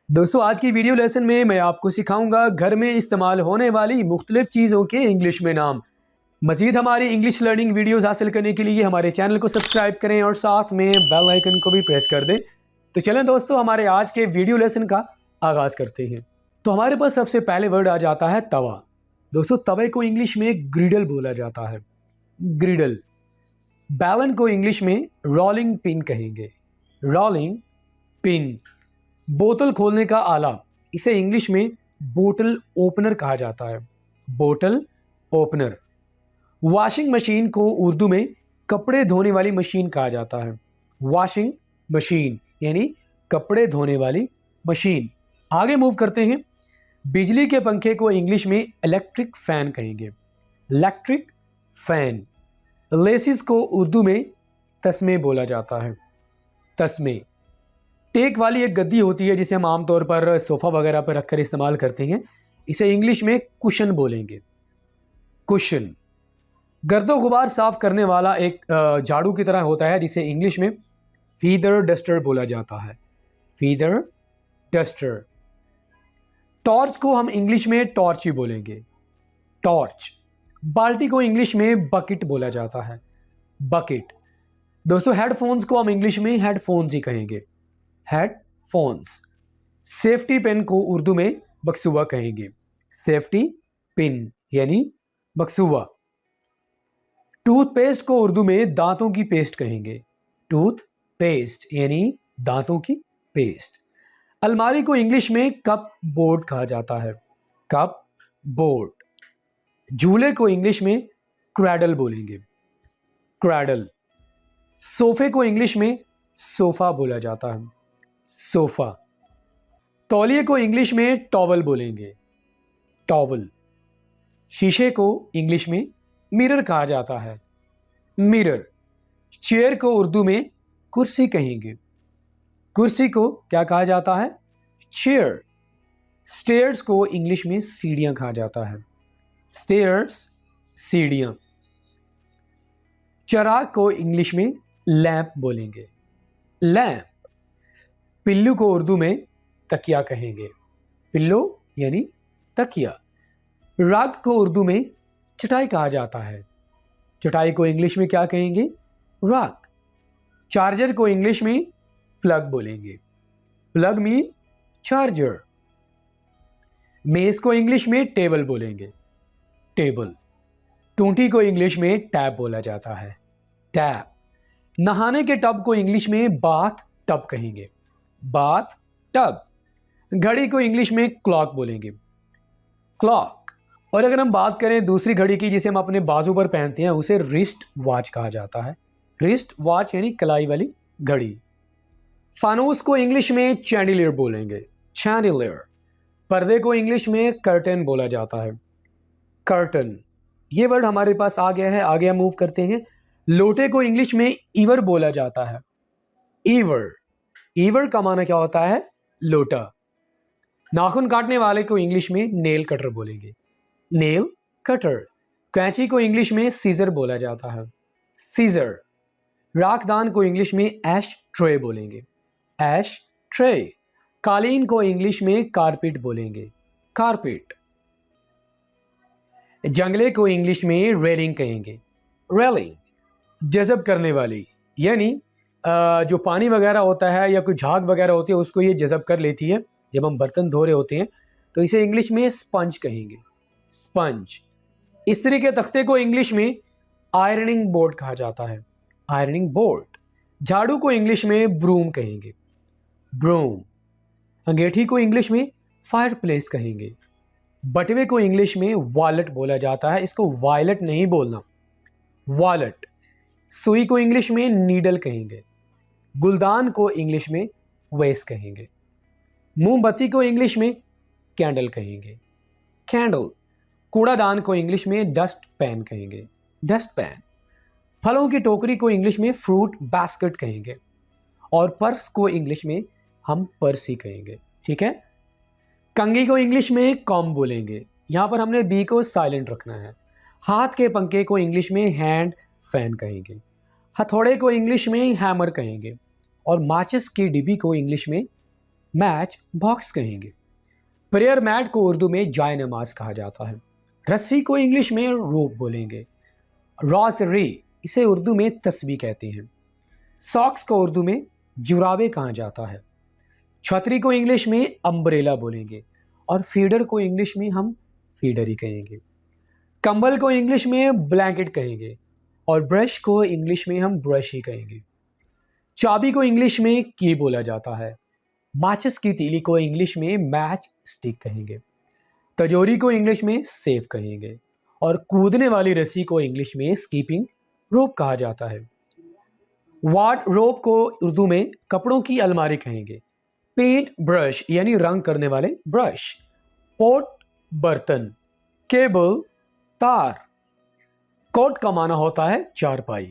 दोस्तों आज की वीडियो लेसन में मैं आपको सिखाऊंगा घर में इस्तेमाल होने वाली मुख्तलिफ चीज़ों के इंग्लिश में नाम। मज़ीद हमारी इंग्लिश लर्निंग वीडियोस हासिल करने के लिए हमारे चैनल को सब्सक्राइब करें और साथ में बेल आइकन को भी प्रेस कर दें। तो चलें दोस्तों हमारे आज के वीडियो लेसन का आगाज़ करते हैं। तो हमारे पास सबसे पहले वर्ड आ जाता है तवा। दोस्तों तवे को इंग्लिश में ग्रिडल बोला जाता है, ग्रिडल। बैलन को इंग्लिश में रोलिंग पिन कहेंगे, रोलिंग पिन। बोतल खोलने का आला, इसे इंग्लिश में बोतल ओपनर कहा जाता है, बोतल ओपनर। वॉशिंग मशीन को उर्दू में कपड़े धोने वाली मशीन कहा जाता है, वॉशिंग मशीन यानी कपड़े धोने वाली मशीन। आगे मूव करते हैं। बिजली के पंखे को इंग्लिश में इलेक्ट्रिक फैन कहेंगे, इलेक्ट्रिक फैन। लेसिस को उर्दू में तस्मे बोला जाता है, तस्मे। टेक वाली एक गद्दी होती है जिसे हम आमतौर पर सोफ़ा वगैरह पर रखकर इस्तेमाल करते हैं, इसे इंग्लिश में कुशन बोलेंगे, कुशन। गर्दो गुबार साफ करने वाला एक झाड़ू की तरह होता है जिसे इंग्लिश में फीदर डस्टर बोला जाता है, फीदर डस्टर। टॉर्च को हम इंग्लिश में टॉर्च ही बोलेंगे, टॉर्च। बाल्टी को इंग्लिश में बकेट बोला जाता है, बकेट। दोस्तों हेडफोन्स को हम इंग्लिश में हेडफोन्स ही कहेंगे, हेडफोन्स। सेफ्टी पिन को उर्दू में बक्सुआ कहेंगे, सेफ्टी पिन यानी बक्सुआ। टूथपेस्ट को उर्दू में दांतों की पेस्ट कहेंगे, टूथपेस्ट यानी दांतों की पेस्ट। अलमारी को इंग्लिश में कप बोर्ड कहा जाता है, कप बोर्ड। झूले को इंग्लिश में क्रैडल बोलेंगे, क्रैडल। सोफे को इंग्लिश में सोफा बोला जाता है, सोफा। तौलिए को इंग्लिश में टॉवल बोलेंगे, टॉवल। शीशे को इंग्लिश में मिरर कहा जाता है, मिरर। चेयर को उर्दू में कुर्सी कहेंगे, कुर्सी को क्या कहा जाता है, चेयर। स्टेयर्स को इंग्लिश में सीढ़ियां कहा जाता है, स्टेयर्स, सीढ़ियां। चराग को इंग्लिश में लैंप बोलेंगे, लैंप। पिल्लू को उर्दू में तकिया कहेंगे, पिल्लो यानी तकिया। रग को उर्दू में चटाई कहा जाता है, चटाई को इंग्लिश में क्या कहेंगे, रग। चार्जर को इंग्लिश में प्लग बोलेंगे, प्लग मीन चार्जर। मेज को इंग्लिश में टेबल बोलेंगे, टेबल। टूटी को इंग्लिश में टैप बोला जाता है, टैप। नहाने के टब को इंग्लिश में बाथ टब कहेंगे, बाथ टब। घड़ी को इंग्लिश में क्लॉक बोलेंगे, क्लॉक। और अगर हम बात करें दूसरी घड़ी की जिसे हम अपने बाजू पर पहनते हैं, उसे रिस्ट वॉच कहा जाता है, रिस्ट वॉच यानी कलाई वाली घड़ी। फानूस को इंग्लिश में चैंडिलियर बोलेंगे, चैंडिलियर। पर्दे को इंग्लिश में कर्टन बोला जाता है, कर्टन। ये वर्ड हमारे पास आ गया है, आगे हम मूव करते हैं। लोटे को इंग्लिश में ईवर बोला जाता है, ईवर। ईवर का माना क्या होता है, लोटा। नाखून काटने वाले को इंग्लिश में नेल कटर बोलेंगे, नेल कटर। कैंची को इंग्लिश में सीजर बोला जाता है, सीजर। राखदान को इंग्लिश में ऐश ट्रे बोलेंगे, ऐश ट्रे। कालीन को इंग्लिश में कारपेट बोलेंगे, कारपेट। जंगले को इंग्लिश में रेलिंग कहेंगे, रेलिंग। जज़ब करने वाली यानी जो पानी वगैरह होता है या कोई झाग वगैरह होती है उसको ये जज़ब कर लेती है जब हम बर्तन धो रहे होते हैं, तो इसे इंग्लिश में स्पंज कहेंगे, स्पंज। इस्त्री के तख्ते को इंग्लिश में आयरनिंग बोर्ड कहा जाता है, आयरनिंग बोर्ड। झाड़ू को इंग्लिश में ब्रूम कहेंगे, ब्रूम। अंगीठी को इंग्लिश में फायर प्लेस कहेंगे। बटवे को इंग्लिश में वॉलेट बोला जाता है, इसको वायलेट नहीं बोलना, वॉलेट। सुई को इंग्लिश में नीडल कहेंगे। गुलदान को इंग्लिश में वेस कहेंगे। मोमबत्ती को इंग्लिश में कैंडल कहेंगे, कैंडल। कूड़ादान को इंग्लिश में डस्ट पैन कहेंगे, डस्ट पैन। फलों की टोकरी को इंग्लिश में फ्रूट बास्केट कहेंगे। और पर्स को इंग्लिश में हम पर्स ही कहेंगे, ठीक है। कंघी को इंग्लिश में कॉम बोलेंगे, यहाँ पर हमने बी को साइलेंट रखना है। हाथ के पंखे को इंग्लिश में हैंड फैन कहेंगे। हथौड़े को इंग्लिश में हैमर कहेंगे। और माचिस की डिब्बी को इंग्लिश में मैच बॉक्स कहेंगे। प्रेयर मैट को उर्दू में जाय नमाज कहा जाता है। रस्सी को इंग्लिश में रोप बोलेंगे। रॉसरी इसे उर्दू में तस्बीह कहते हैं। सॉक्स को उर्दू में जुराबे कहा जाता है। छतरी को इंग्लिश में अम्ब्रेला बोलेंगे और फीडर को इंग्लिश में हम फीडर ही कहेंगे। कंबल को इंग्लिश में ब्लैंकेट कहेंगे और ब्रश को इंग्लिश में हम ब्रश ही कहेंगे। चाबी को इंग्लिश में की बोला जाता है। माचिस की तीली को इंग्लिश में मैच स्टिक कहेंगे। तजोरी को इंग्लिश में सेफ कहेंगे और कूदने वाली रस्सी को इंग्लिश में स्कीपिंग रोप कहा जाता है। वार्डरोब को उर्दू में कपड़ों की अलमारी कहेंगे। पेंट ब्रश यानी रंग करने वाले ब्रश। पोट बर्तन। केबल तार। कोट का माना होता है चारपाई।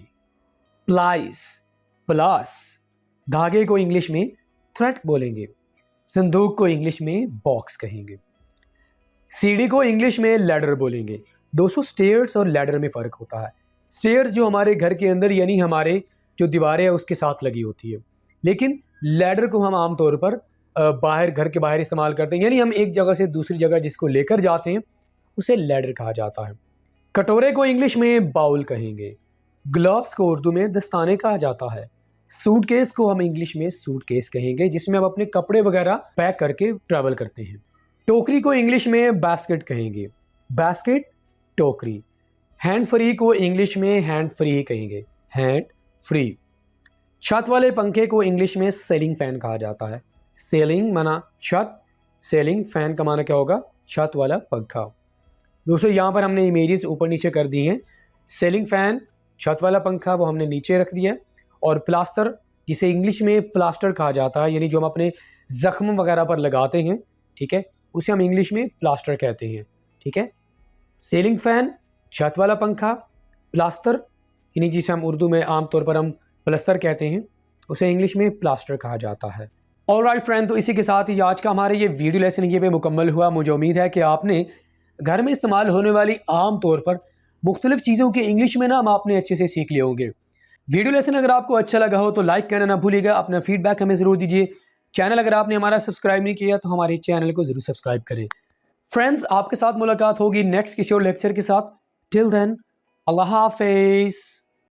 प्लाइस प्लास। धागे को इंग्लिश में थ्रेड बोलेंगे। संदूक को इंग्लिश में बॉक्स कहेंगे। सीढ़ी को इंग्लिश में लैडर बोलेंगे। दोस्तों स्टेयर्स और लैडर में फ़र्क होता है। स्टेयर्स जो हमारे घर के अंदर यानी हमारे जो दीवारें हैं उसके साथ लगी होती है, लेकिन लैडर को हम आमतौर पर बाहर घर के बाहर इस्तेमाल करते हैं, यानी हम एक जगह से दूसरी जगह जिसको लेकर जाते हैं उसे लैडर कहा जाता है। कटोरे को इंग्लिश में बाउल कहेंगे। ग्लव्स को उर्दू में दस्ताने कहा जाता है। सूटकेस को हम इंग्लिश में सूटकेस कहेंगे जिसमें हम अपने कपड़े वगैरह पैक करके ट्रैवल करते हैं। टोकरी को इंग्लिश में बास्केट कहेंगे। बास्केट टोकरी। हैंड फ्री को इंग्लिश में हैंड फ्री ही कहेंगे। Hand free. छत वाले पंखे को इंग्लिश में सेलिंग फैन कहा जाता है। सेलिंग माना छत, सेलिंग फैन का माना क्या होगा? छत वाला पंखा। दोस्तों यहाँ पर हमने इमेजेस ऊपर नीचे कर दी हैं। सेलिंग फैन, छत वाला पंखा वो हमने नीचे रख दिया, और प्लास्टर जिसे इंग्लिश में प्लास्टर कहा जाता है, यानी जो हम अपने जख्म वगैरह पर लगाते हैं, ठीक है, उसे हम इंग्लिश में प्लास्टर कहते हैं। ठीक है, सेलिंग फैन, छत वाला पंखा, प्लास्टर यानी जिसे हम उर्दू में आमतौर पर हम प्लस्तर कहते हैं, उसे इंग्लिश में प्लास्टर कहा जाता है। ऑलराइट फ्रेंड, तो इसी के साथ ही आज का हमारा ये वीडियो लेसन ये पे मुकम्मल हुआ। मुझे उम्मीद है कि आपने घर में इस्तेमाल होने वाली आम तौर पर मुख्तलिफ चीज़ों के इंग्लिश में नाम आपने अच्छे से सीख लिए होंगे। वीडियो लेसन अगर आपको अच्छा लगा हो तो लाइक करना ना भूलिएगा। अपना फीडबैक हमें ज़रूर दीजिए। चैनल अगर आपने हमारा सब्सक्राइब नहीं किया तो हमारे चैनल को ज़रूर सब्सक्राइब करें। फ्रेंड्स, आपके साथ मुलाकात होगी नेक्स्ट किसी और लेक्चर के साथ। टिल देन, अल्लाह हाफिज़।